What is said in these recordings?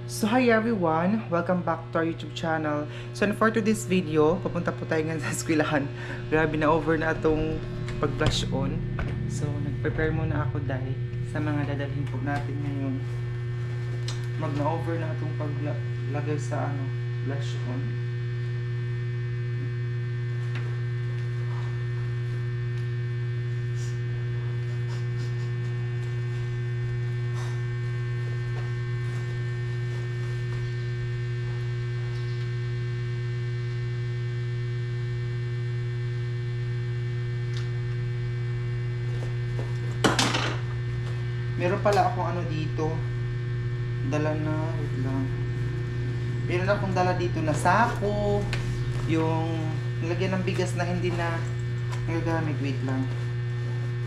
So hi everyone, welcome back to our YouTube channel. So for today's video, pupunta po tayo ngayon sa eskwelahan. Grabe na over na itong pag-blush on. So nag-prepare muna ako dahil sa mga dadalhin po natin ngayon. Mag-na-over na itong paglagay sa blush on. Meron pala akong dito. Dala na, wait lang. Meron akong dala dito na sako. Yung nilagyan ng bigas na hindi na nagagamit, wait lang.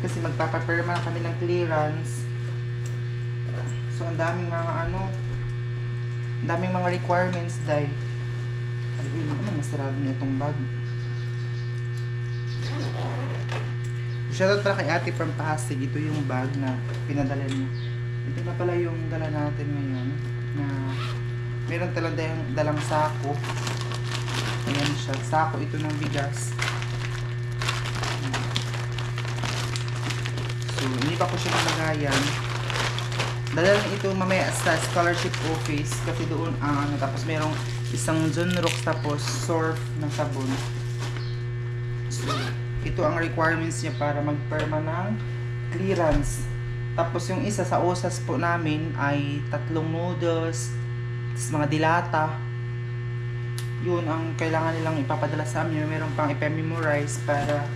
Kasi magpapaperma na kami ng clearance. So ang daming mga ang daming mga requirements dahil masarado na itong bag. Shoutout pala kay Ate from Pasig. Ito yung bag na pinadala niya. Ito na pala yung dala natin ngayon. Na meron dalang sako. Ayan siya. Sako ito ng bigas. So, hindi pa ko siya nalagayan. Dala lang ito mamaya sa scholarship office. Kasi doon, tapos merong isang John Rock tapos surf na sabon. So, ito ang requirements niya para magperma ng clearance. Tapos yung isa sa OSAS po namin ay 3 noodles, mga dilata. Yun ang kailangan nilang ipapadala sa amin. Meron pang ipememorize para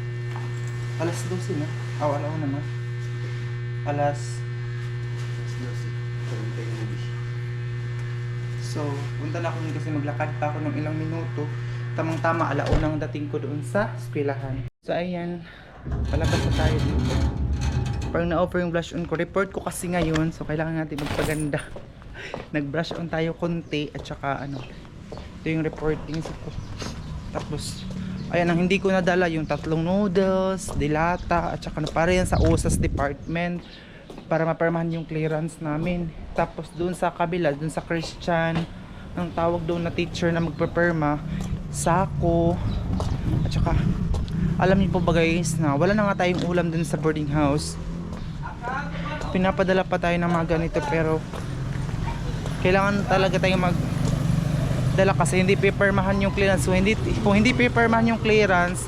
alas 12 na. Wala ko naman. Alas 12. So, punta na ako kasi maglakad pa ako ng ilang minuto. Tamang-tama, alaunang dating ko doon sa eskwelahan. So, ayan. Palabas na tayo dito. Parang na-offer yung blush on ko. Report ko kasi ngayon. So, kailangan natin magpaganda. Nag-brush on tayo konti. At saka, ito yung reporting ko. Tapos, ayan, ang hindi ko nadala yung 3 noodles, dilata, at saka para yan sa OSAS department. Para mapermahan yung clearance namin. Tapos, doon sa kabila, doon sa Christian, ang tawag doon na teacher na magpaperma, sako, at saka alam niyo po ba guys na wala na nga tayong ulam dun sa boarding house. Pinapadala pa tayo ng mga ganito pero kailangan talaga tayong magdala kasi hindi papermahan yung clearance. So kung hindi papermahan yung clearance,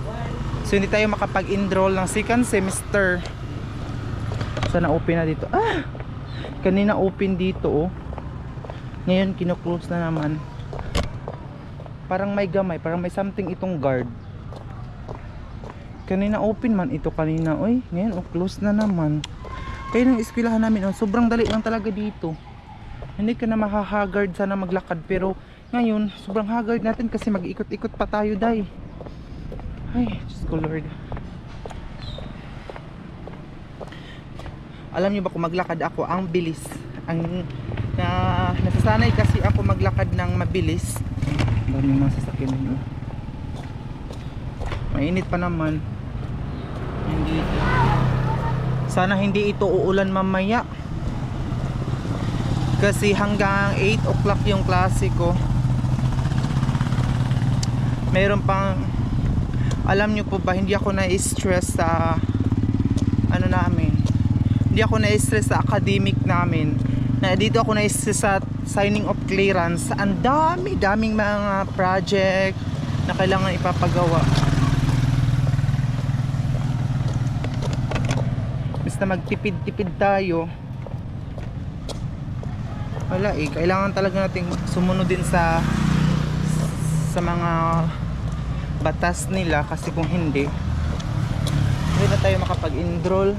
so hindi tayo makapag-enroll ng second semester. Sana open na dito. Kanina open dito Ngayon kino-close na naman. Parang may gamay, parang may something itong guard. Kanina open man ito kanina. Ngayon close na naman. Kaya ng eskwelahan namin, sobrang dali lang talaga dito. Hindi ka na mahahagard sana maglakad. Pero ngayon, sobrang haggard natin kasi mag-ikot-ikot pa tayo, day. Ay, Diyos ko Lord. Alam niyo ba kung maglakad ako, ang bilis. Nasasanay kasi ako maglakad ng mabilis. Daming mga sasakyan nyo. Mainit pa naman. Sana hindi ito uulan mamaya. Kasi hanggang 8 o'clock yung klase ko. Meron pang, alam nyo po ba, hindi ako na-stress sa namin. Hindi ako na-stress sa academic namin. Dito ako na-stress sa signing of clearance. Ang daming mga project na kailangan ipapagawa. Basta magtipid-tipid tayo. Wala kailangan talaga nating sumunod din sa mga batas nila kasi kung hindi na tayo makapag-enroll.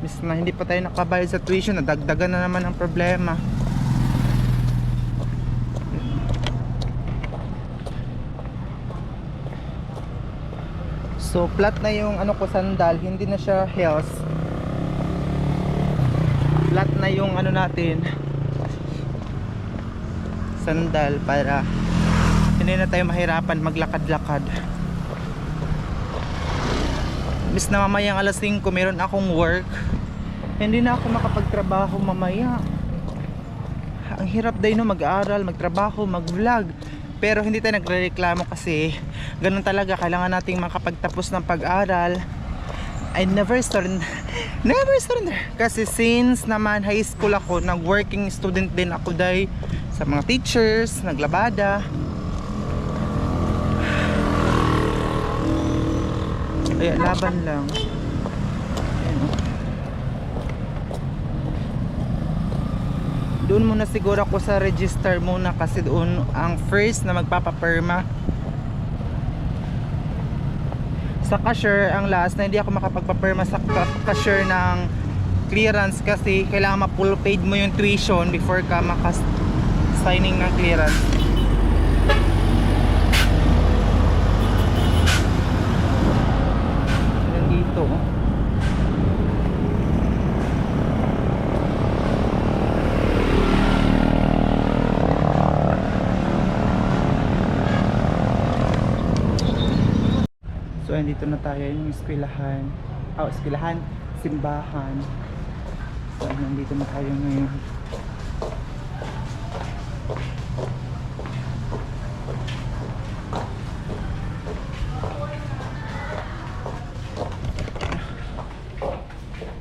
Hindi pa tayo nakabayad sa tuition, nadagdagan na naman ang problema. So flat na yung ko sandal, hindi na siya heels. Flat na yung natin sandal para hindi na tayo mahirapan maglakad-lakad. Bis na mamayang alas 5 meron akong work. Hindi na ako makapagtrabaho mamaya. Ang hirap din no, mag-aral, magtrabaho, mag-vlog. Pero hindi tayo nagrereklamo kasi ganun talaga, kailangan nating makapagtapos ng pag-aral. I never surrender. Never surrender. Kasi since naman high school ako, nag-working student din ako dahil sa mga teachers, naglabada. Kaya laban lang. Doon muna siguro ako sa register muna kasi doon ang first na magpapaperma. Sa cashier, ang last na hindi ako makapagpaperma sa cashier ng clearance kasi kailangan ma-full paid mo yung tuition before ka makas-signing ng clearance. Yan dito. So, dito na tayo yung eskwelahan. Eskwelahan, simbahan. So, nandito na tayo ngayon.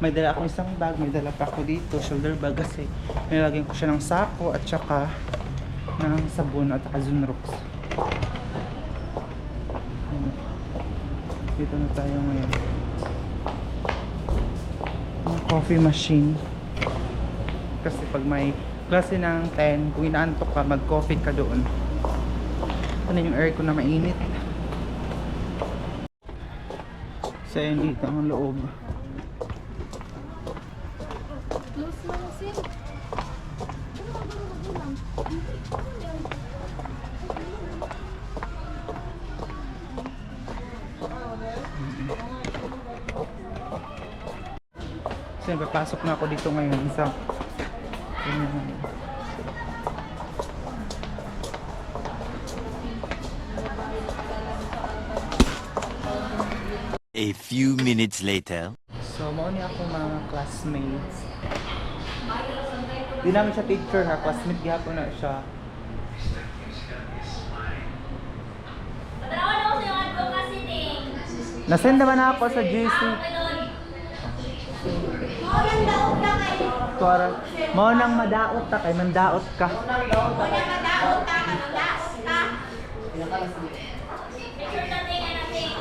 May dala akong isang bag, may dala pa ako dito, shoulder bag kasi nilagyan ko siya ng sako at saka ng sabon at saka Zunrox. Dito na tayo ngayon. Ang coffee machine. Kasi pag may klase ng 10, kung inaantok ka, mag-coffee ka doon. Ano yung aircon na mainit. So yun dito ang loob. Siyempre, pasok na ako dito ngayon sa A few minutes later. So, mauni ako mga classmates. Di namin siya teacher ha, classmate gihapon na siya. Nasend naman ako sa GC. Tuwara, mo nang madaot ta kay mandaot ka.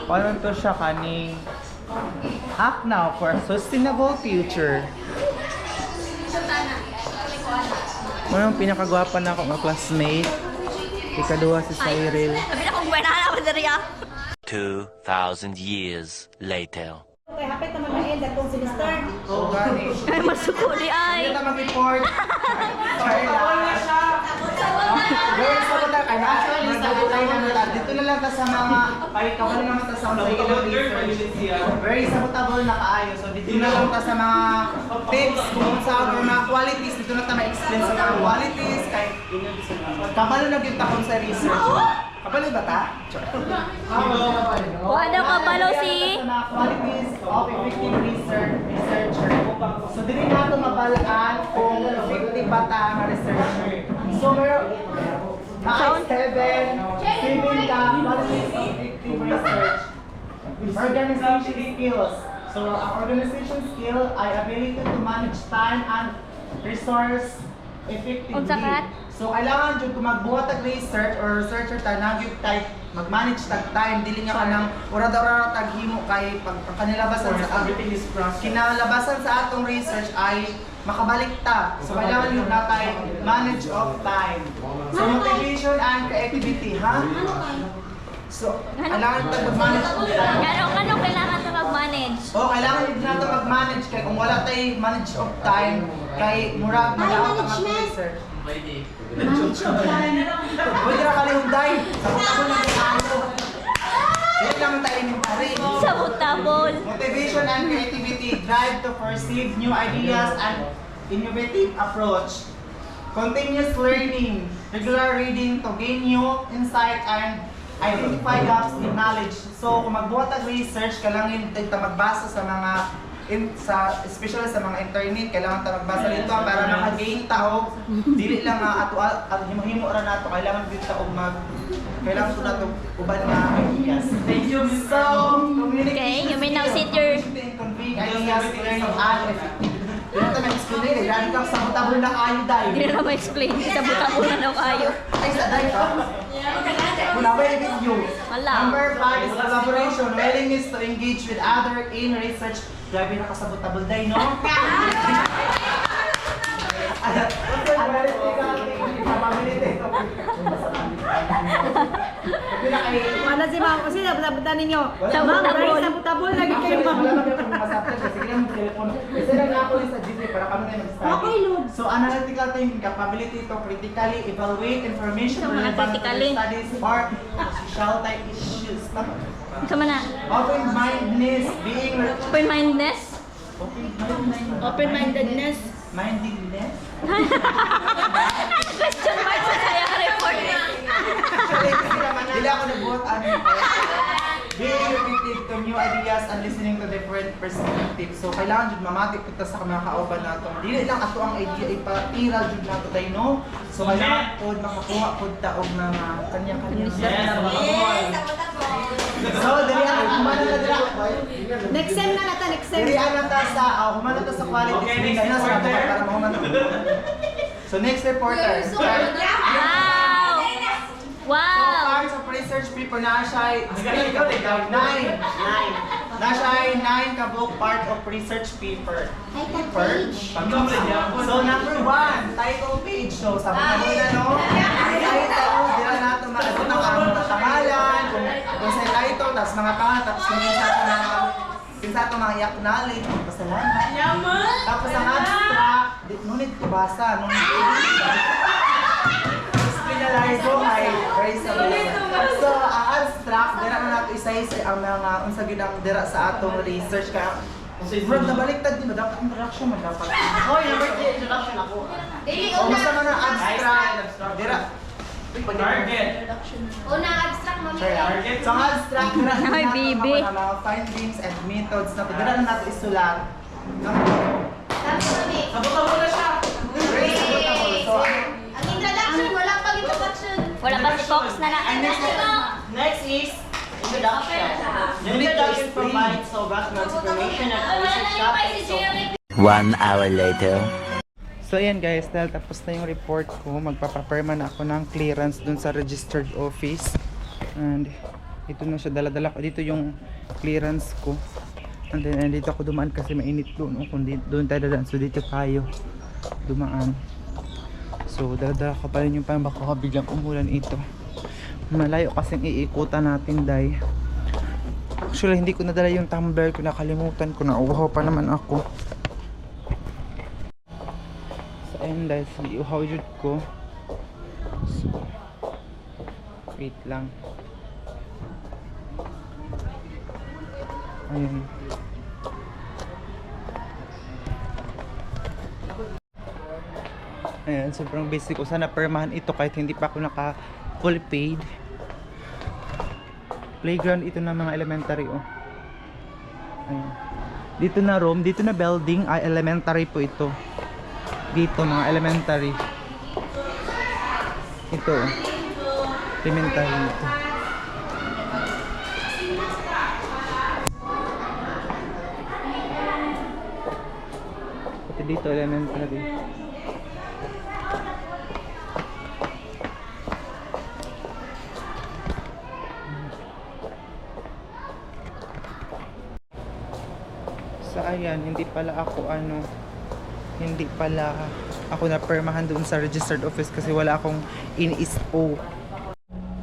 Ano to siya kaning act now for a sustainable future. Mo nang pinakagwapa na ako nga classmate. Ikaduha si Cyril. Sabi na kung buwan na ako dari 2,000 years later. Kay hapit naman na end atong semester. Oh, gani. Ay, masukuli ay. Hindi na mag-report. Girls, sabota ka na. Actually, sabotay na nila. Dito na lang ta sa mga parikawan naman ta sa mga very sabotable na kaayo. So, dito na lang ta sa mga tips kung sa mga qualities. Dito na ta ma-explain sa mga qualities. Kay kabalo na yung takon sa research. Kabalo ba ta? Wala ka balo si... Sa mga qualities of effective researcher. So, dili na ito mabalaan kung effective ba ta ang researcher. So, meron na 7, swimming ka, qualities of effective research. Organization skills. So, ang organization skill ay ability to manage time and resource effectively. Unsa So, kailangan dyan kung magbuhat ng research or researcher ta, nagyog tayo mag-manage tag time, dili nga ka ng oradora taghimo kay pag kanilabasan sa kinalabasan sa atong research ay makabalik ta. So, kailangan yun na tayo manage of time. So, motivation and creativity, ha? So, kailangan tayo mag-manage of time. Kano kailangan ito mag-manage? Kailangan din nato mag-manage kay kung wala tayo manage of time kay murag malaot ang atong research. Manage of time. Pwede na kalihunday. Sa ako ng ano. Hindi naman tayo elementary. Sabotable. Motivation and creativity. Drive to perceive new ideas and innovative approach. Continuous learning. Regular reading to gain new insight and identify gaps in knowledge. So, kung magbuhat ang research, kailangan din magbasa sa mga especially sa mga internet, kailangan ta magbasa nito para maka-gain ta og dili lang ato himo-himo ra nato, kailangan dito og kailangan ko nato uban nga ideas. Thank you. So, Okay, you may now sit your- conveying ideas, learning and effective. Dito na explain, dahil kang sa tabul na ayo dahil. Hindi na ma-explain. Sa buta-buta na daw kayo. Ay, sa dahil ka? Kulaway video. Wala. Number 5 is collaboration. Willingness to engage with other in research. Grabe na kasabot-tabol dahil, no? Ano si ma'am? Kasi nabuta ninyo. Sa Ma'am, butabol. very sabot-tabol lagi kayo ma'am. Okay, Lord. So, analytical thinking, capability to critically evaluate information So, mga relevant to critically. the studies or social type issues. Tama. Sama na. Open-mindedness, being Open-mindedness. Open-mindedness. mindedness. Question mark sa saya report. Dili ako nabuhat ano. Being receptive to new ideas and listening to different perspectives. So kailangan jud mamatik kita sa mga kauban nato. Dili lang ato ang idea ipatira jud nato dai no. So kailangan pod makakuha pod ta og mga kanya-kanya. So dili ako humana na dira. Next sem na nata, next sem. Dili ana ta sa humana ta sa quality. Okay, next na sa para mahumana. So next reporter. Wow! So Wow! parts of research paper na siya 9. Na siya 9 ka book part of research paper. So number 1, title page. So sabi na muna no. Title, dila nato maato na ang mga pangalan, kung sa title, tapos mga pangalan, tapos kung sa ito mga i-acknowledge, pasalamat. Tapos ang abstract, ngunit ibasa, Pinalize ko ay very So, ang abstract, dira na nato isa-isa ang mga unsa gyud ang dira sa atong research kaya Bro, nabaliktad din ba? Dapat introduction man dapat. Hoy, number 3 introduction ako. O, basta man ang abstract, dira. Target. Una abstract mami. Sorry. So, ang abstract, dira na Ay, nato bibi. ang mga findings and methods na dira na nato isulat. Tapos mami. Sabutan mo na siya. Very sabotable. So, Ang introduction, wala pang introduction. Wala pa si Fox na na. Next is introduction. The introduction provides so background information and research topics. So 1 hour later. So ayan guys, dahil tapos na yung report ko, magpapaperma na ako ng clearance dun sa registered office. And ito na siya, dala-dala ko. Dito yung clearance ko. And then dito ako dumaan kasi mainit doon. Kung doon tayo dadaan, so dito tayo dumaan. So dala-dala ko pa rin yung parang baka biglang umulan ito. Malayo kasing iikutan natin dahil actually hindi ko nadala yung tumbler ko, nakalimutan ko na. Uhaw pa naman ako. Ayun guys, iuhaw jud ko. So, wait lang. Ayun. Ayan, sobrang basic ko. Sana permahan ito kahit hindi pa ako naka full paid. Playground ito ng mga elementary oh. Ayun. Dito na room, dito na building ay elementary po ito. Dito mga elementary. Ito. Elementary ito. Ito dito elementary. So ayan, hindi pala ako na permahan doon sa registered office kasi wala akong in-ISO.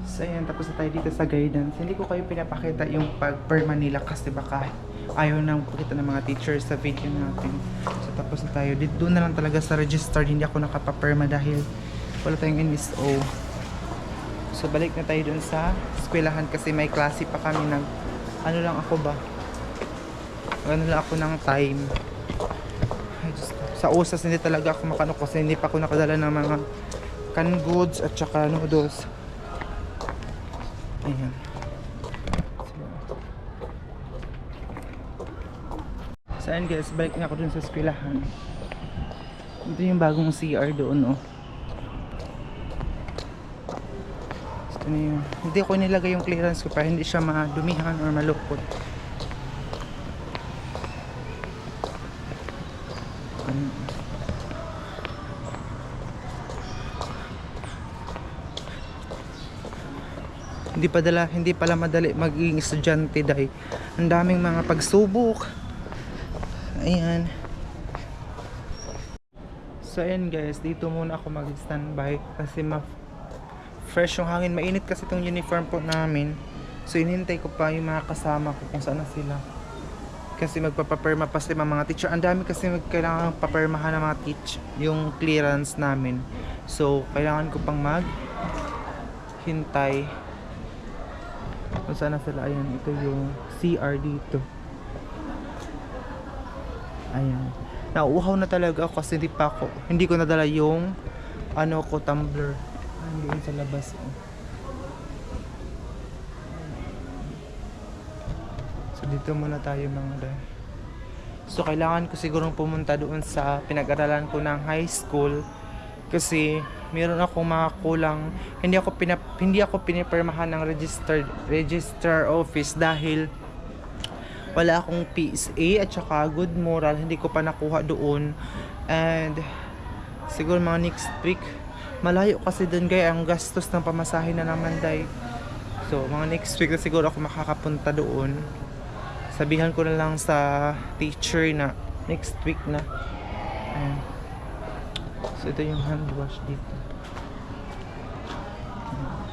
So ayan, tapos na tayo dito sa guidance. Hindi ko kayo pinapakita yung pag-perma nila kasi baka ayaw nang pakita ng mga teachers sa video natin. So tapos na tayo. Doon na lang talaga sa registered, hindi ako nakapaperma dahil wala tayong in-ISO. So balik na tayo doon sa eskwelahan kasi may klase pa kami ng ano lang ako ng time. Ay, Diyos ko. Sa usas hindi talaga ako makano kasi hindi pa ako nakadala ng mga canned goods at saka noodles. Ayan. So ayun guys, balik na ako dun sa eskwelahan. Ito yung bagong CR doon, oh. Ito na yun. Hindi ko nilagay yung clearance ko para hindi siya madumihan or malukot. Hindi pala madali maging estudyante dahil ang daming mga pagsubok. Ayan. So ayan guys, dito muna ako mag-standby kasi fresh yung hangin. Mainit kasi itong uniform po namin. So inintay ko pa yung mga kasama ko kung saan na sila. Kasi magpapaperma pa sila mga teacher. Ang dami kasi kailangan papermahan ng mga yung clearance namin. So kailangan ko pang hintay kung saan na sila. Ayan, ito yung CR dito. Ayan. Nauuhaw na talaga ako kasi hindi ko nadala yung tumbler. Hindi yun sa labas. So dito muna tayo mga day. So kailangan ko sigurong pumunta doon sa pinag-aralan ko ng high school kasi meron akong mga kulang. Hindi ako pinipirmahan ng registrar office dahil wala akong PSA at saka good moral, hindi ko pa nakuha doon. And siguro mga next week, malayo kasi doon kaya ang gastos ng pamasahe na naman day. So mga next week na siguro ako makakapunta doon. Sabihan ko na lang sa teacher na next week na. Ayan. So ito yung hand wash dito. Ayan.